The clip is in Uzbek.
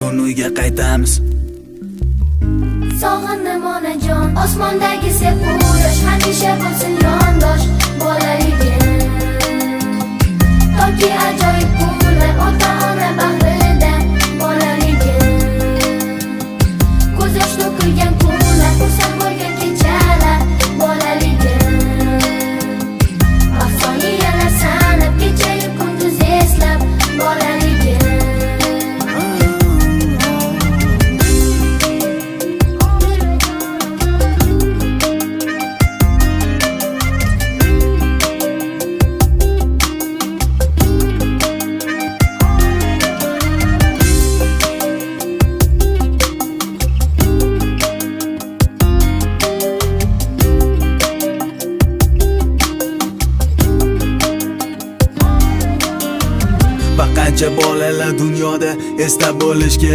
yorqin uyga qaytamiz. Sog'indim onajon, osmondagi sepu yosh hamisha bo'lsin yondosh bolaligim. Toki ajoyib kunlar ota-ona bag'rida bolaligim. Ko'z yosh to'kilgan kunlar, xursand bo'lgan kechalar bolaligim. Vaqt soniyalar sanab, kecha-yu kunduz eslab bolaligim. Qancha bolalar dunyoda esda bo'lishga